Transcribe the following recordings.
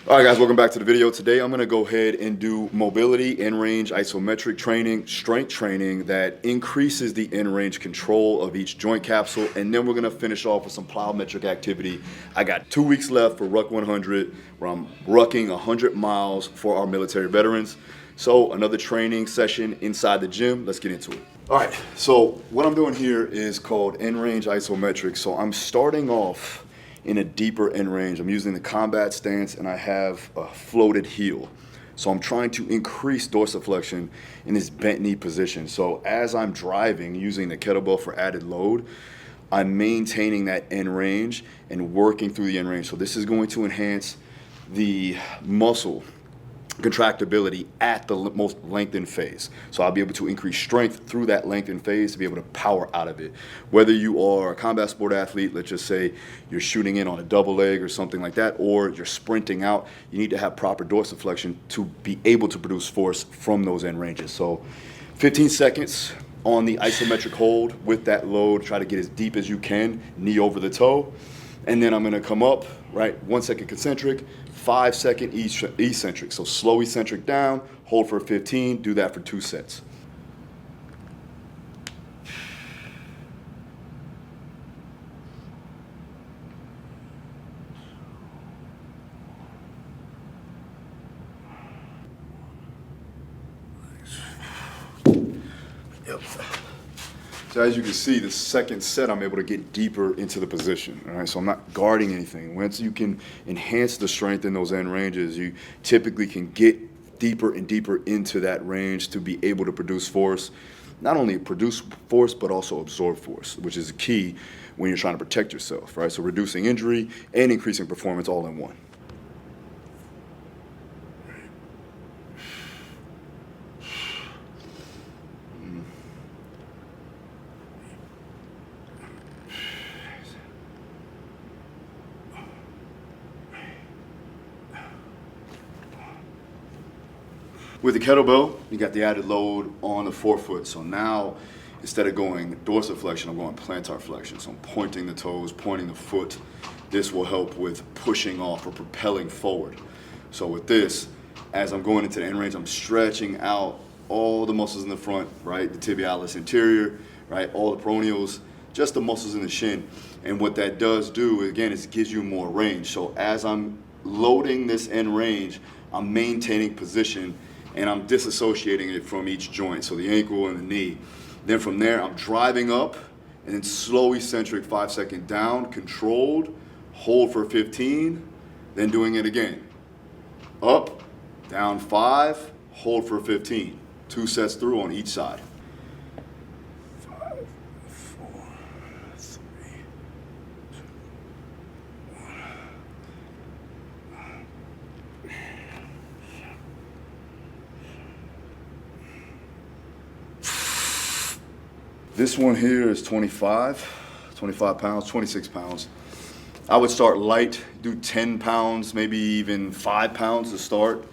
All right, guys, welcome back to the video. Today, I'm gonna go ahead and do mobility, in-range, isometric training, strength training that increases the in-range control of each joint capsule. And then we're gonna finish off with some plyometric activity. I got 2 weeks left for Ruck 100, where I'm rucking 100 miles for our military veterans. So another training session inside the gym. Let's get into it. All right, so what I'm doing here is called in-range isometric. So I'm starting off in a deeper in range. I'm using the combat stance and I have a floated heel. So I'm trying to increase dorsiflexion in this bent knee position. So as I'm driving using the kettlebell for added load, I'm maintaining that in range and working through the in range. So this is going to enhance the muscle contractibility at the most lengthened phase. So I'll be able to increase strength through that lengthened phase to be able to power out of it. Whether you are a combat sport athlete, let's just say you're shooting in on a double leg or something like that, or you're sprinting out, you need to have proper dorsiflexion to be able to produce force from those end ranges. So 15 seconds on the isometric hold with that load, try to get as deep as you can, knee over the toe. And then I'm gonna come up, right? 1 second concentric, 5 second eccentric. So slow eccentric down, hold for 15, do that for 2 sets. Yep. So as you can see, the second set, I'm able to get deeper into the position, all right? So I'm not guarding anything. Once you can enhance the strength in those end ranges, you typically can get deeper and deeper into that range to be able to produce force. Not only produce force, but also absorb force, which is key when you're trying to protect yourself, right? So reducing injury and increasing performance all in one. With the kettlebell, you got the added load on the forefoot. So now, instead of going dorsiflexion, I'm going plantar flexion. So I'm pointing the toes, pointing the foot. This will help with pushing off or propelling forward. So with this, as I'm going into the end range, I'm stretching out all the muscles in the front, right? The tibialis anterior, right? All the peroneals, just the muscles in the shin. And what that does do, again, is it gives you more range. So as I'm loading this end range, I'm maintaining position and I'm disassociating it from each joint, so the ankle and the knee. Then from there, I'm driving up and then slow eccentric 5 second down, controlled, hold for 15, then doing it again. Up, down 5, hold for 15. 2 sets through on each side. 5, 4, 3, 2, 1. This one here is 25 pounds, 26 pounds. I would start light, do 10 pounds, maybe even 5 pounds to start,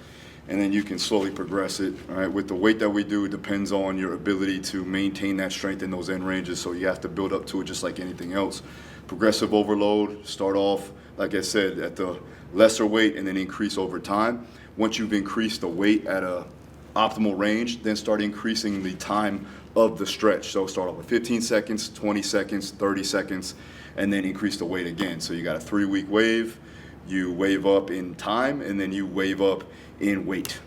and then you can slowly progress it. All right, with the weight that we do, it depends on your ability to maintain that strength in those end ranges, so you have to build up to it just like anything else. Progressive overload, start off, like I said, at the lesser weight and then increase over time. Once you've increased the weight at a optimal range, then start increasing the time of the stretch. So start off with 15 seconds, 20 seconds, 30 seconds, and then increase the weight again. So you got a 3-week wave, you wave up in time, and then you wave up in weight.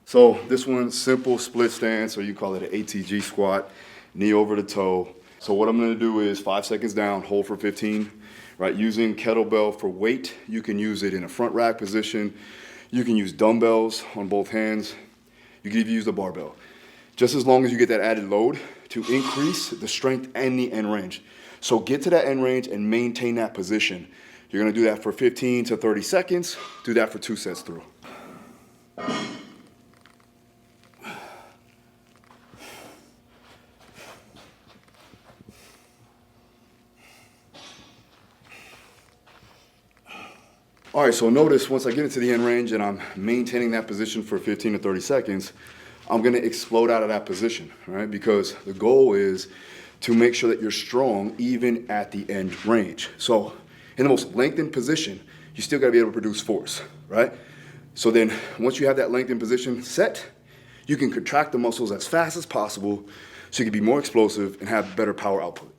So this one's simple split stance, or you call it an ATG squat, knee over the toe. So what I'm gonna do is 5 seconds down, hold for 15, right? Using kettlebell for weight, you can use it in a front rack position. You can use dumbbells on both hands. You can even use the barbell. Just as long as you get that added load to increase the strength and the end range. So get to that end range and maintain that position. You're gonna do that for 15 to 30 seconds. Do that for 2 sets through. All right, so notice once I get into the end range and I'm maintaining that position for 15 to 30 seconds, I'm gonna explode out of that position, right? Because the goal is to make sure that you're strong even at the end range. So in the most lengthened position, you still gotta be able to produce force, right? So then once you have that lengthened position set, you can contract the muscles as fast as possible so you can be more explosive and have better power output.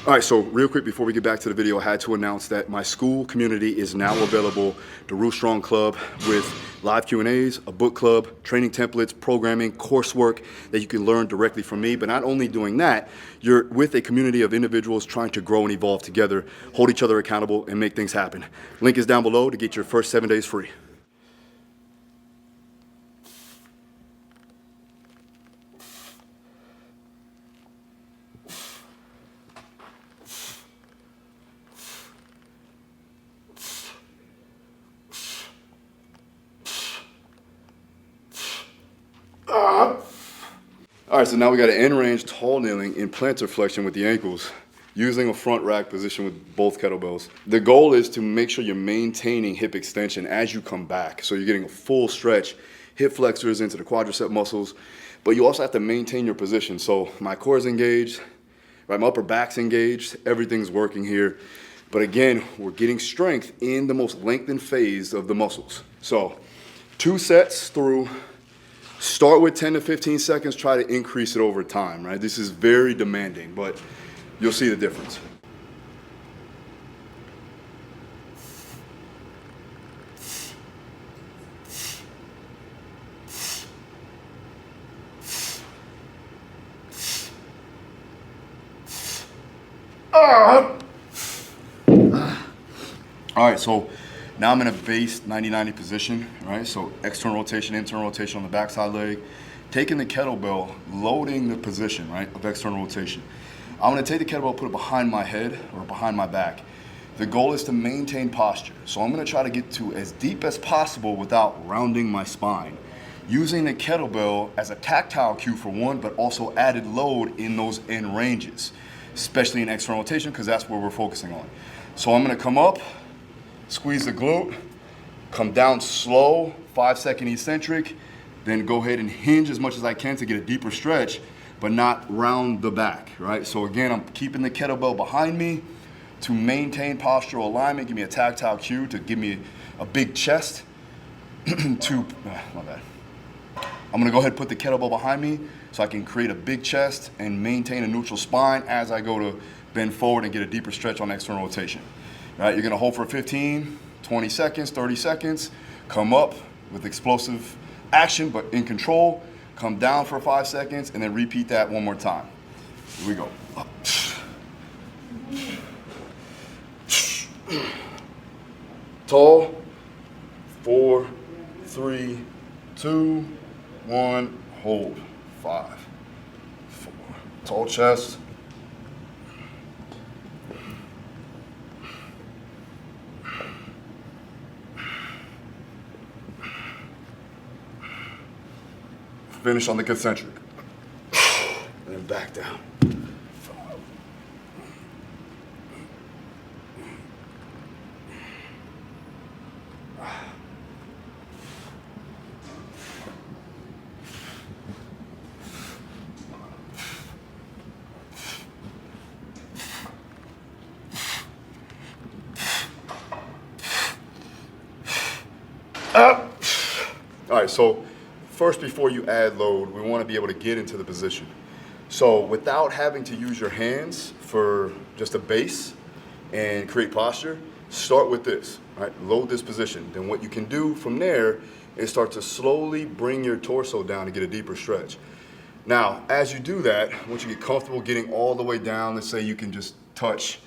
All right, so real quick before we get back to the video, I had to announce that my school community is now available, Daru Strong Club, with live Q&As, a book club, training templates, programming, coursework that you can learn directly from me. But not only doing that, you're with a community of individuals trying to grow and evolve together, hold each other accountable, and make things happen. Link is down below to get your first 7 days free. All right, so now we got an end range tall kneeling in plantar flexion with the ankles, using a front rack position with both kettlebells. The goal is to make sure you're maintaining hip extension as you come back. So you're getting a full stretch, hip flexors into the quadricep muscles, but you also have to maintain your position. So my core is engaged, right, my upper back's engaged, everything's working here. But again, we're getting strength in the most lengthened phase of the muscles. So 2 sets through. Start with 10 to 15 seconds, try to increase it over time, right? This is very demanding, but you'll see the difference. All right, so now I'm in a base 90-90 position, right? So external rotation, internal rotation on the backside leg. Taking the kettlebell, loading the position, right, of external rotation. I'm gonna take the kettlebell, put it behind my head or behind my back. The goal is to maintain posture. So I'm gonna try to get to as deep as possible without rounding my spine. Using the kettlebell as a tactile cue for one, but also added load in those end ranges, especially in external rotation, because that's where we're focusing on. So I'm gonna come up, squeeze the glute, come down slow, 5-second eccentric, then go ahead and hinge as much as I can to get a deeper stretch, but not round the back, right? So again, I'm keeping the kettlebell behind me to maintain postural alignment, give me a tactile cue to give me a big chest my bad. I'm gonna go ahead and put the kettlebell behind me so I can create a big chest and maintain a neutral spine as I go to bend forward and get a deeper stretch on external rotation. Right, you're gonna hold for 15, 20 seconds, 30 seconds, come up with explosive action, but in control, come down for 5 seconds, and then repeat that one more time. Here we go. Up. Tall, 4, 3, 2, 1, hold, 5, 4. Tall chest. Finish on the concentric. And then back down. Up. All right, so first, before you add load, we want to be able to get into the position. So without having to use your hands for just a base and create posture, start with this, right? Load this position. Then what you can do from there is start to slowly bring your torso down to get a deeper stretch. Now, as you do that, once you get comfortable getting all the way down, let's say you can just touch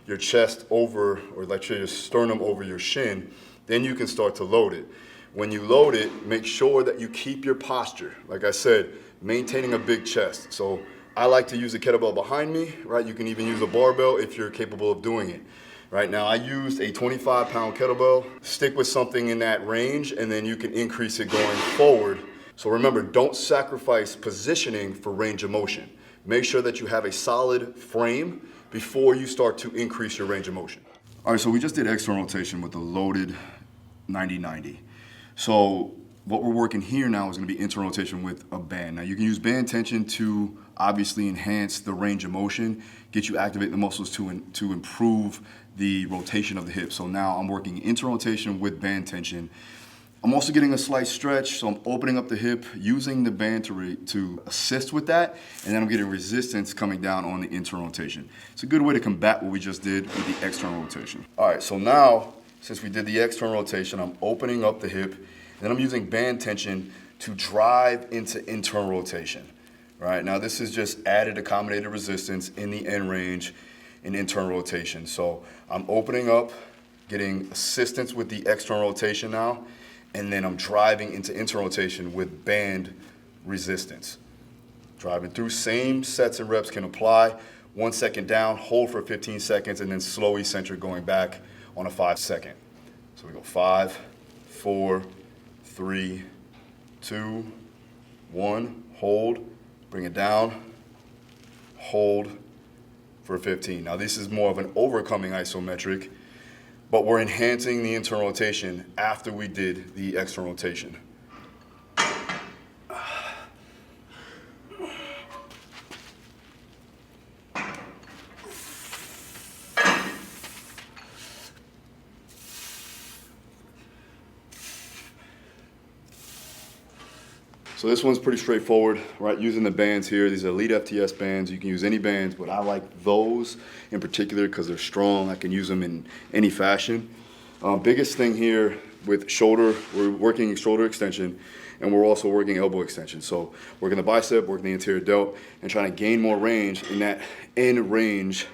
your chest over, or like your sternum over your shin, then you can start to load it. When you load it, make sure that you keep your posture. Like I said, maintaining a big chest. So I like to use the kettlebell behind me, right? You can even use a barbell if you're capable of doing it. Right now, I used a 25-pound kettlebell. Stick with something in that range, and then you can increase it going forward. So remember, don't sacrifice positioning for range of motion. Make sure that you have a solid frame before you start to increase your range of motion. All right, so we just did external rotation with a loaded 90-90. So what we're working here now is going to be internal rotation with a band. Now you can use band tension to obviously enhance the range of motion, get you activate the muscles to improve the rotation of the hip. So now I'm working internal rotation with band tension. I'm also getting a slight stretch, so I'm opening up the hip, using the band to assist with that, and then I'm getting resistance coming down on the internal rotation. It's a good way to combat what we just did with the external rotation. All right, so now, since we did the external rotation, I'm opening up the hip, and then I'm using band tension to drive into internal rotation. Right, now this is just added accommodated resistance in the end range in internal rotation. So I'm opening up, getting assistance with the external rotation now, and then I'm driving into internal rotation with band resistance. Driving through, same sets and reps can apply. 1 second down, hold for 15 seconds, and then slow eccentric going back on a 5 second. So we go 5, 4, 3, 2, 1, hold, bring it down, hold for 15. Now this is more of an overcoming isometric, but we're enhancing the internal rotation after we did the external rotation. So this one's pretty straightforward, right? Using the bands here, these are Elite FTS bands. You can use any bands, but I like those in particular because they're strong. I can use them in any fashion. Biggest thing here with shoulder, we're working shoulder extension, and we're also working elbow extension. So working the bicep, working the anterior delt, and trying to gain more range in that end range,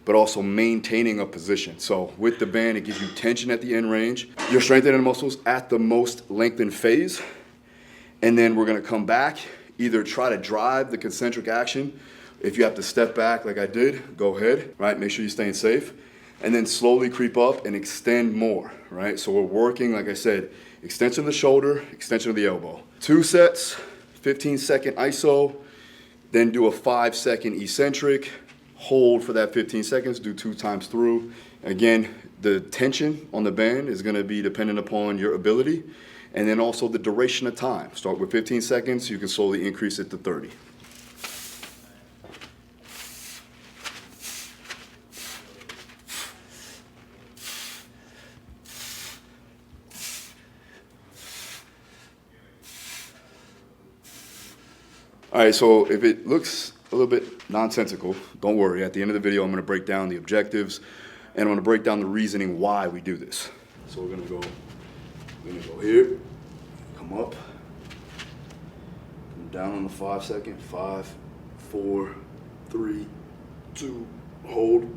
but also maintaining a position. So with the band, it gives you tension at the end range. You're strengthening the muscles at the most lengthened phase. And then we're gonna come back, either try to drive the concentric action. If you have to step back like I did, go ahead, right? Make sure you're staying safe. And then slowly creep up and extend more, right? So we're working, like I said, extension of the shoulder, extension of the elbow. 2 sets, 15-second iso, then do a 5-second eccentric, hold for that 15 seconds, do 2 times through. Again, the tension on the band is gonna be dependent upon your ability. And then also the duration of time. Start with 15 seconds, you can slowly increase it to 30. All right, so if it looks a little bit nonsensical, don't worry. At the end of the video, I'm gonna break down the objectives, and I'm gonna break down the reasoning why we do this. So we're gonna go here, come up, come down on the 5 second, 5, 4, 3, 2, hold.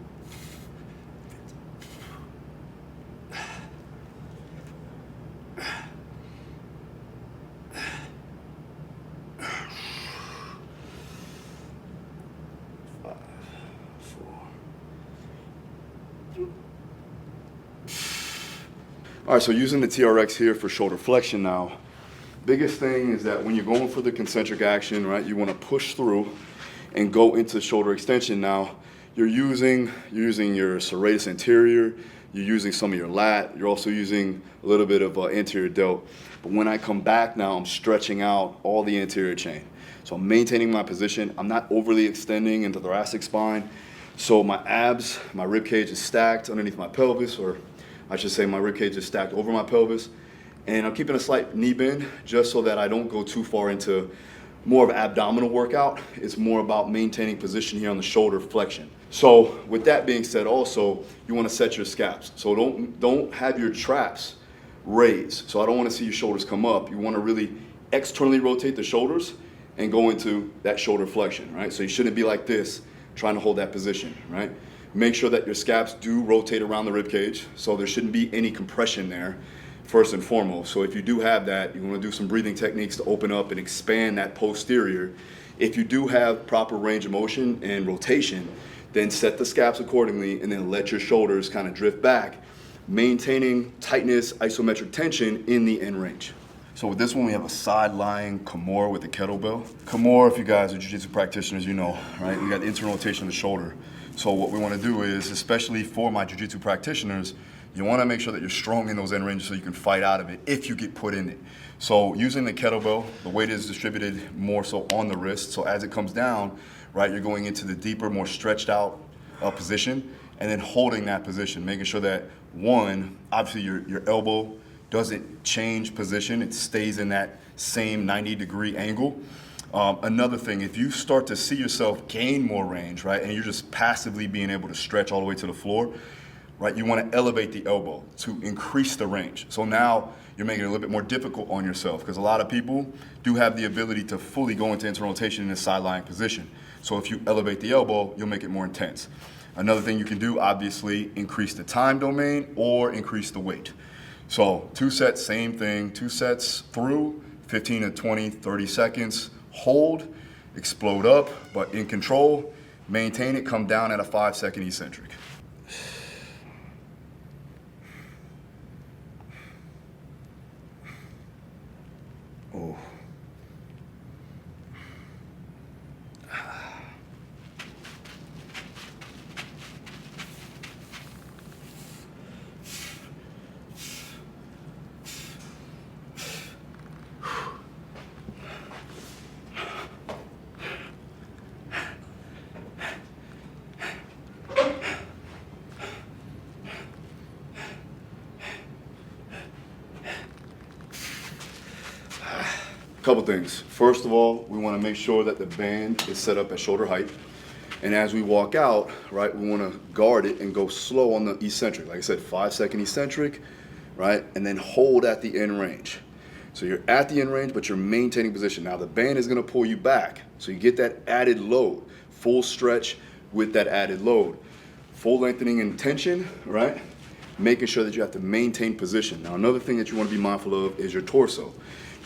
All right, so using the TRX here for shoulder flexion now, biggest thing is that when you're going for the concentric action, right, you want to push through and go into shoulder extension. Now, you're using your serratus anterior, you're using some of your lat, you're also using a little bit of anterior delt. But when I come back now, I'm stretching out all the anterior chain. So I'm maintaining my position. I'm not overly extending into the thoracic spine. So my abs, my rib cage is stacked underneath my pelvis, or I should say my rib cage is stacked over my pelvis. And I'm keeping a slight knee bend just so that I don't go too far into more of an abdominal workout. It's more about maintaining position here on the shoulder flexion. So with that being said, also, you want to set your scaps. So don't have your traps raised. So I don't want to see your shoulders come up. You want to really externally rotate the shoulders and go into that shoulder flexion, right? So you shouldn't be like this, trying to hold that position, right? Make sure that your scaps do rotate around the rib cage, so there shouldn't be any compression there, first and foremost. So if you do have that, you want to do some breathing techniques to open up and expand that posterior. If you do have proper range of motion and rotation, then set the scaps accordingly and then let your shoulders kind of drift back, maintaining tightness, isometric tension in the end range. So with this one, we have a side-lying Kimura with a kettlebell. Kimura, if you guys are jiu-jitsu practitioners, you know, right? We got the internal rotation of the shoulder. So what we want to do is, especially for my jiu-jitsu practitioners, You want to make sure that you're strong in those end ranges so you can fight out of it if you get put in it. So using the kettlebell, the weight is distributed more so on the wrist. So as it comes down, right, you're going into the deeper, more stretched out position, and then holding that position, making sure that one, obviously your elbow doesn't change position. It stays in that same 90-degree angle. Another thing, if you start to see yourself gain more range, right, and you're just passively being able to stretch all the way to the floor, right, you want to elevate the elbow to increase the range. So now you're making it a little bit more difficult on yourself because a lot of people do have the ability to fully go into internal rotation in a side-lying position. So if you elevate the elbow, you'll make it more intense. Another thing you can do, obviously, increase the time domain or increase the weight. So 2 sets, same thing, 2 sets through, 15 to 20, 30 seconds, hold, explode up, but in control, maintain it, come down at a 5-second eccentric. Oh. Couple things. First of all, we want to make sure that the band is set up at shoulder height. And as we walk out, right, we want to guard it and go slow on the eccentric. Like I said, 5-second eccentric, right? And then hold at the end range. So you're at the end range, but you're maintaining position. Now the band is going to pull you back. So you get that added load, full stretch with that added load. Full lengthening and tension, right? Making sure that you have to maintain position. Now another thing that you want to be mindful of is your torso.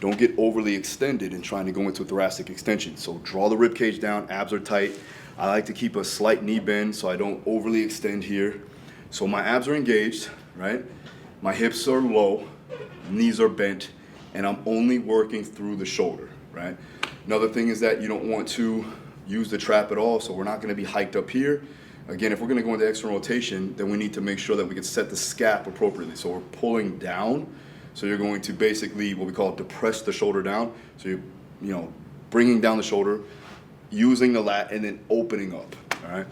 Don't get overly extended in trying to go into a thoracic extension. So draw the rib cage down, abs are tight. I like to keep a slight knee bend so I don't overly extend here. So my abs are engaged, right? My hips are low, knees are bent, and I'm only working through the shoulder, right? Another thing is that you don't want to use the trap at all, so we're not gonna be hiked up here. Again, if we're gonna go into external rotation, then we need to make sure that we can set the scap appropriately. So we're pulling down. So you're going to basically, what we call depress the shoulder down. So you're, bringing down the shoulder, using the lat, and then opening up, all right?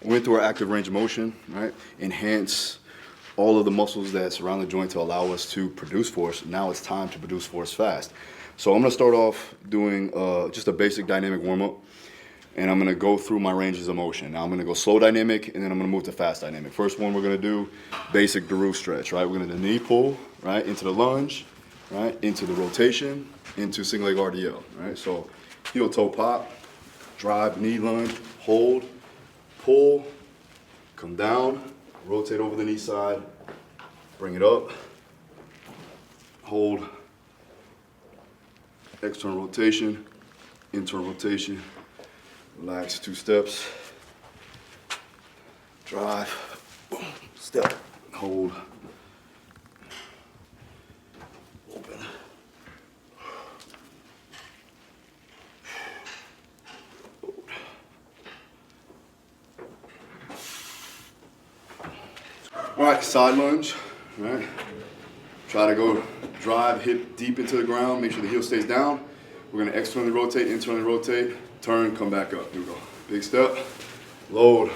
We went through our active range of motion, right? Enhance all of the muscles that surround the joint to allow us to produce force. Now it's time to produce force fast. So I'm gonna start off doing just a basic dynamic warm-up, and I'm gonna go through my ranges of motion. Now I'm gonna go slow dynamic, and then I'm gonna move to fast dynamic. First one, we're gonna do basic Daru stretch, right? We're gonna do knee pull, right? Into the lunge, right? Into the rotation, into single leg RDL, right? So heel toe pop, drive, knee lunge, hold, pull, come down, rotate over the knee side, bring it up, hold, external rotation, internal rotation, relax 2 steps, drive, boom, step, hold, open. All right, side lunge, all right? Try to go drive hip deep into the ground, make sure the heel stays down. We're gonna externally rotate, internally rotate, turn, come back up. Here we go. Big step, load,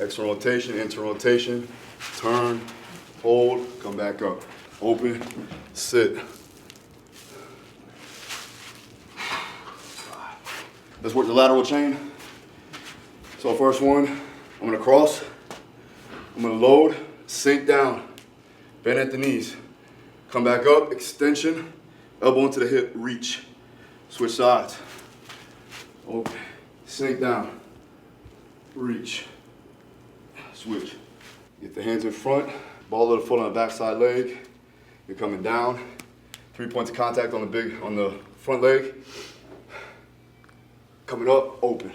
external rotation, internal rotation, turn, hold, come back up. Open, sit. Let's work the lateral chain. So first one, I'm gonna cross, I'm gonna load, sink down, bend at the knees, come back up, extension, elbow into the hip, reach, switch sides, open, sink down, reach, switch. Get the hands in front, ball of the foot on the backside leg, you're coming down, 3 points of contact on the front leg, Coming up, open.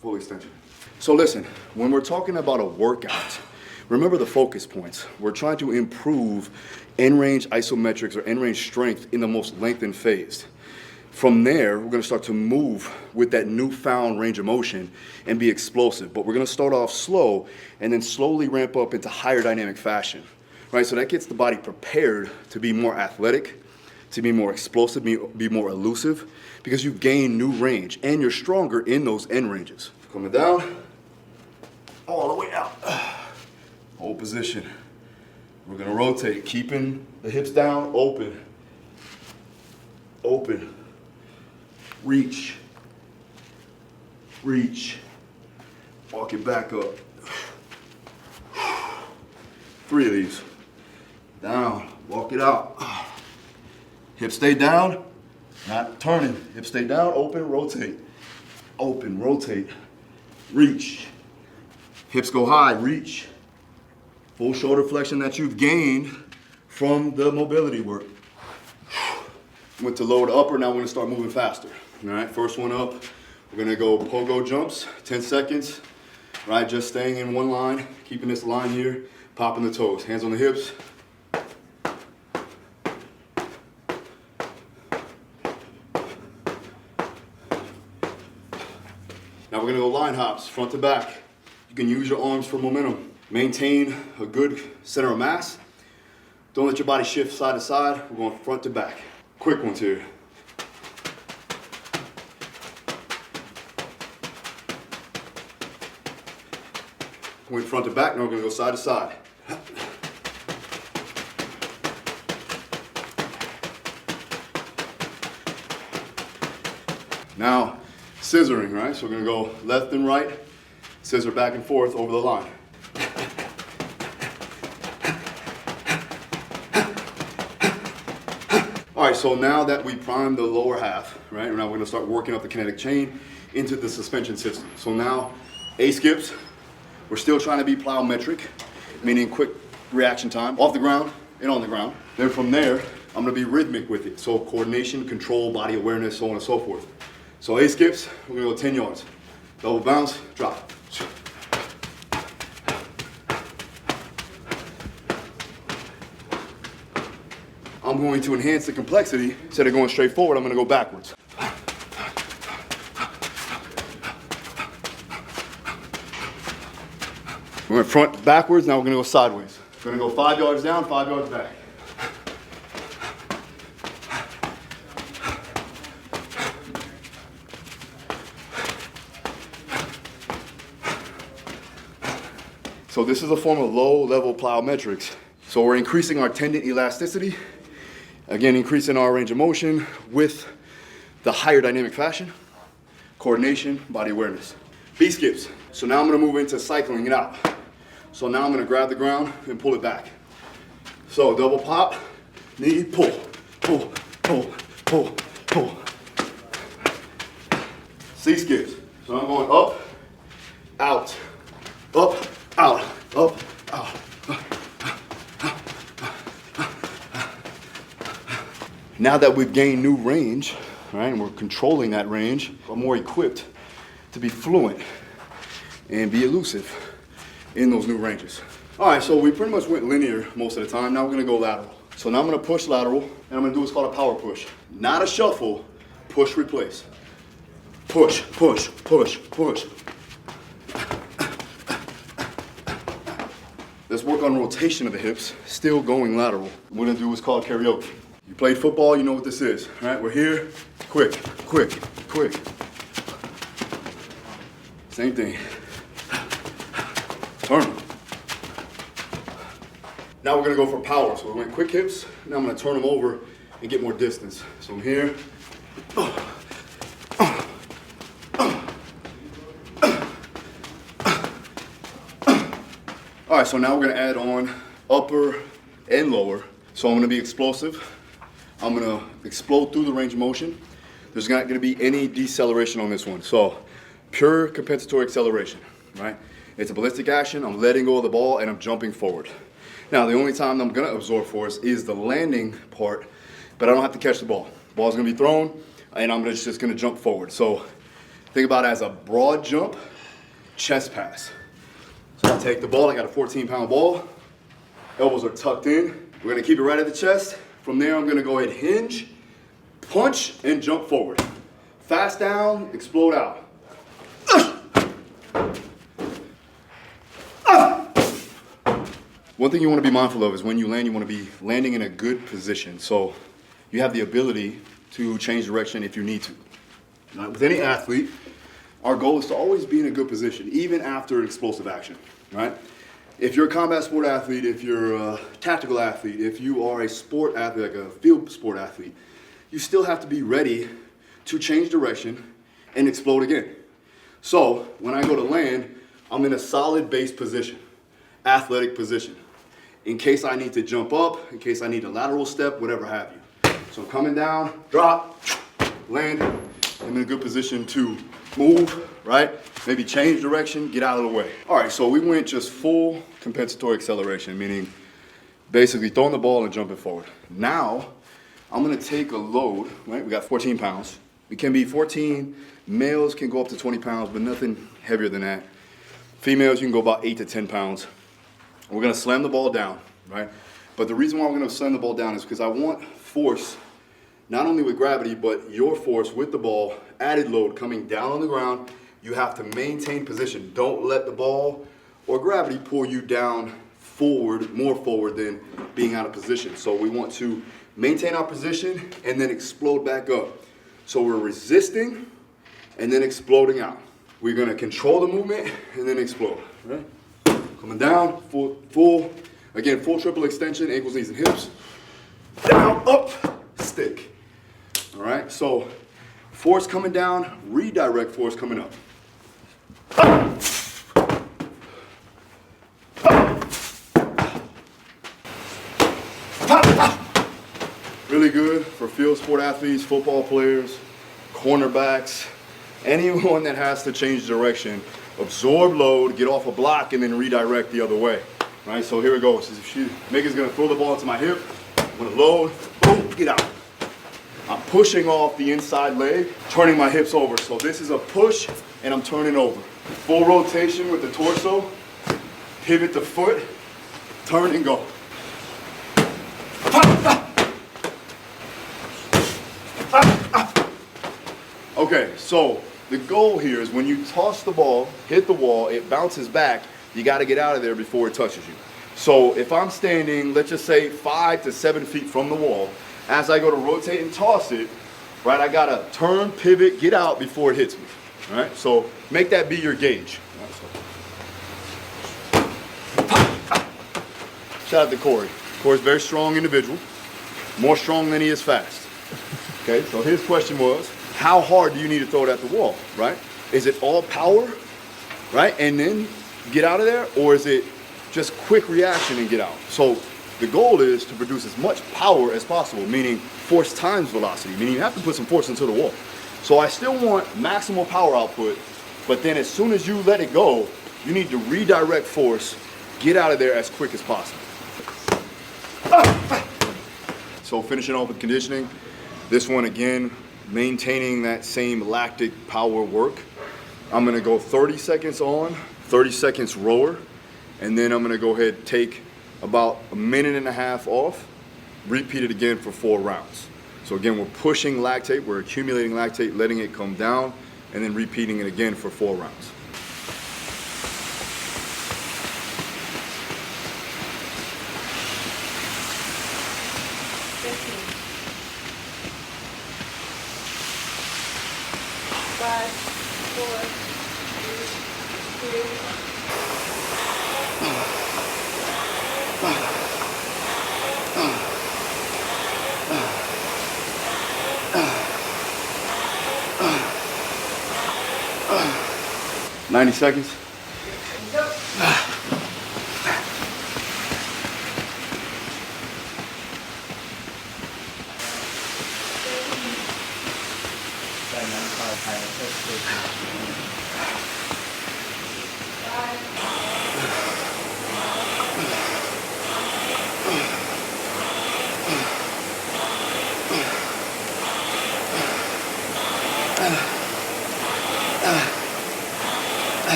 Full extension. So listen, when we're talking about a workout, remember the focus points. We're trying to improve end range isometrics or end range strength in the most lengthened phase. From there, we're gonna start to move with that newfound range of motion and be explosive. But we're gonna start off slow and then slowly ramp up into higher dynamic fashion, right? So that gets the body prepared to be more athletic, to be more explosive, be more elusive, because you've gained new range and you're stronger in those end ranges. Coming down, all the way out. Hold position. We're gonna rotate, keeping the hips down, open. Open. Reach. Reach. Walk it back up. 3 of these. Down, walk it out. Hips stay down, not turning. Hips stay down, open, rotate. Open, rotate. Reach. Hips go high, reach. Full shoulder flexion that you've gained from the mobility work. Went to lower to upper, now we're gonna start moving faster. All right, first one up, we're gonna go pogo jumps, 10 seconds. Right, just staying in one line, keeping this line here, popping the toes, hands on the hips. Now we're gonna go line hops, front to back. You can use your arms for momentum. Maintain a good center of mass. Don't let your body shift side to side. We're going front to back. Quick ones here. Went front to back, now we're gonna go side to side. Now, scissoring, right? So we're gonna go left and right, scissor back and forth over the line. All right, so now that we primed the lower half, right, now we're gonna start working up the kinetic chain into the suspension system. So now, A skips, we're still trying to be plyometric, meaning quick reaction time, off the ground and on the ground. Then from there, I'm gonna be rhythmic with it. So coordination, control, body awareness, so on and so forth. So A skips, we're gonna go 10 yards. Double bounce, drop. I'm going to enhance the complexity. Instead of going straight forward, I'm gonna go backwards. We went front backwards, now we're gonna go sideways. We're gonna go 5 yards down, 5 yards back. So this is a form of low-level plyometrics. So we're increasing our tendon elasticity, again, increasing our range of motion with the higher dynamic fashion, coordination, body awareness. B skips. So now I'm gonna move into cycling it out. So now I'm gonna grab the ground and pull it back. So double pop, knee, pull, pull, pull, pull, pull. C skips. So I'm going up, out, up, out, up, out. Now that we've gained new range, right, and we're controlling that range, we're more equipped to be fluent and be elusive in those new ranges. All right, so we pretty much went linear most of the time. Now we're gonna go lateral. So now I'm gonna push lateral, and I'm gonna do what's called a power push. Not a shuffle, push, replace. Push, push, push, push. Let's work on rotation of the hips, still going lateral. We're gonna do what's called karaoke. You played football, you know what this is, right? We're here, quick, quick, quick. Same thing. Turn. Now we're gonna go for power. So we went quick hips, now I'm gonna turn them over and get more distance. So I'm here. All right, so now we're gonna add on upper and lower. So I'm gonna be explosive. I'm gonna explode through the range of motion. There's not gonna be any deceleration on this one. So pure compensatory acceleration, right? It's a ballistic action, I'm letting go of the ball and I'm jumping forward. Now the only time I'm gonna absorb force is the landing part, but I don't have to catch the ball. The ball's gonna be thrown and I'm just gonna jump forward. So Think about it as a broad jump, chest pass. So I take the ball, I got a 14-pound ball, elbows are tucked in. We're gonna keep it right at the chest. From there, I'm gonna go ahead, hinge, punch, and jump forward. Fast down, explode out. One thing you want to be mindful of is when you land, you want to be landing in a good position. So you have the ability to change direction if you need to. Now, with any athlete, our goal is to always be in a good position, even after an explosive action, right? If you're a combat sport athlete, if you're a tactical athlete, if you are a sport athlete, like a field sport athlete, you still have to be ready to change direction and explode again. So when I go to land, I'm in a solid base position, athletic position, in case I need to jump up, in case I need a lateral step, whatever have you. So I'm coming down, drop, land. I'm in a good position to move, right? Maybe change direction, get out of the way. All right, so we went just full compensatory acceleration, meaning basically throwing the ball and jumping forward. Now, I'm gonna take a load, right? We got 14 pounds. It can be 14, males can go up to 20 pounds, but nothing heavier than that. Females, you can go about 8 to 10 pounds. We're gonna slam the ball down, right? But the reason why we're gonna slam the ball down is because I want force, not only with gravity, but your force with the ball, added load coming down on the ground. You have to maintain position. Don't let the ball or gravity pull you down forward, more forward than being out of position. So we want to maintain our position and then explode back up. So we're resisting and then exploding out. We're gonna control the movement and then explode, right? Coming down, full, again, full triple extension, ankles, knees, and hips. Down, up, stick. All right, so force coming down, redirect force coming up. Really good for field sport athletes, football players, cornerbacks, anyone that has to change direction. Absorb load, get off a block, and then redirect the other way. Right, so here we go. So Megan's gonna throw the ball into my hip. I'm gonna load, boom, get out. I'm pushing off the inside leg, turning my hips over. So this is a push, and I'm turning over. Full rotation with the torso, pivot the foot, turn and go. Okay, so the goal here is when you toss the ball, hit the wall, it bounces back, you gotta get out of there before it touches you. So if I'm standing, let's just say 5 to 7 feet from the wall, as I go to rotate and toss it, right, I gotta turn, pivot, get out before it hits me, all right? So make that be your gauge. Shout out to Corey. Corey's a very strong individual, more strong than he is fast. Okay, so his question was, how hard do you need to throw it at the wall, right? Is it all power, right, and then get out of there, or is it just quick reaction and get out? So the goal is to produce as much power as possible, meaning force times velocity, meaning you have to put some force into the wall. So I still want maximal power output, but then as soon as you let it go, you need to redirect force, get out of there as quick as possible. So finishing off with conditioning, this one again, maintaining that same lactic power work. I'm gonna go 30 seconds on, 30 seconds rower, and then I'm gonna go ahead and take about a minute and a half off, repeat it again for 4 rounds. So again, we're pushing lactate, we're accumulating lactate, letting it come down, and then repeating it again for 4 rounds. Go. 90 seconds.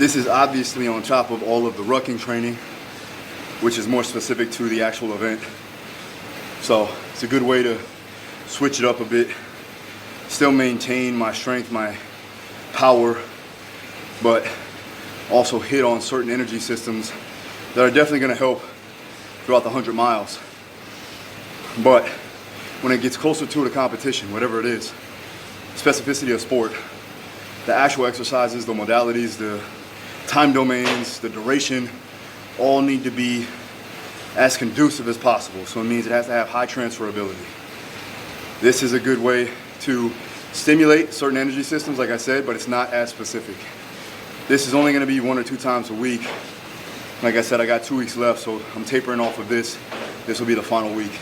This is obviously on top of all of the rucking training, which is more specific to the actual event. So it's a good way to switch it up a bit, still maintain my strength, my power, but also hit on certain energy systems that are definitely going to help throughout the 100 miles. But when it gets closer to the competition, whatever it is, specificity of sport, the actual exercises, the modalities, the time domains, the duration, all need to be as conducive as possible. So it means it has to have high transferability. This is a good way to stimulate certain energy systems, like I said, but it's not as specific. This is only going to be 1 or 2 times a week. Like I said, I got 2 weeks left, so I'm tapering off of this. This will be the final week.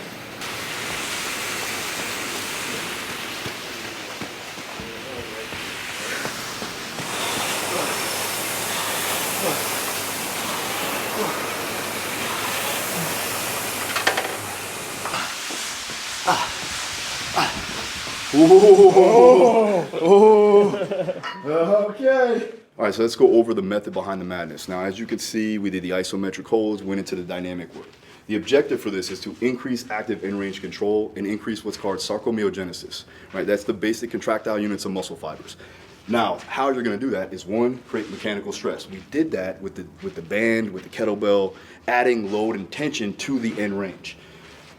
Okay. All right, so let's go over the method behind the madness. Now, as you can see, we did the isometric holds, went into the dynamic work. The objective for this is to increase active in-range control and increase what's called sarcomyogenesis, right? That's the basic contractile units of muscle fibers. Now, how you're going to do that is, one, create mechanical stress. We did that with the band, with the kettlebell, adding load and tension to the end range.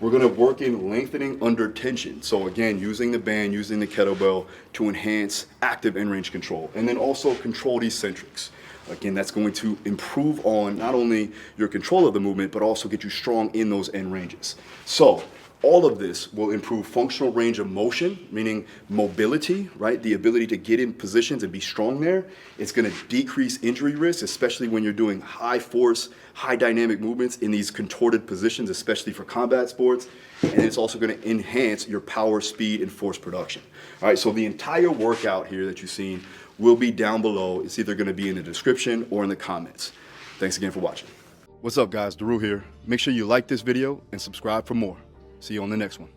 We're going to work in lengthening under tension. So again, using the band, using the kettlebell to enhance active in-range control. And then also control the eccentrics. Again, that's going to improve on not only your control of the movement, but also get you strong in those end ranges. So all of this will improve functional range of motion, meaning mobility, right? The ability to get in positions and be strong there. It's going to decrease injury risk, especially when you're doing high force, high dynamic movements in these contorted positions, especially for combat sports. And it's also going to enhance your power, speed, and force production. All right, so the entire workout here that you've seen will be down below. It's either going to be in the description or in the comments. Thanks again for watching. What's up, guys? Daru here. Make sure you like this video and subscribe for more. See you on the next one.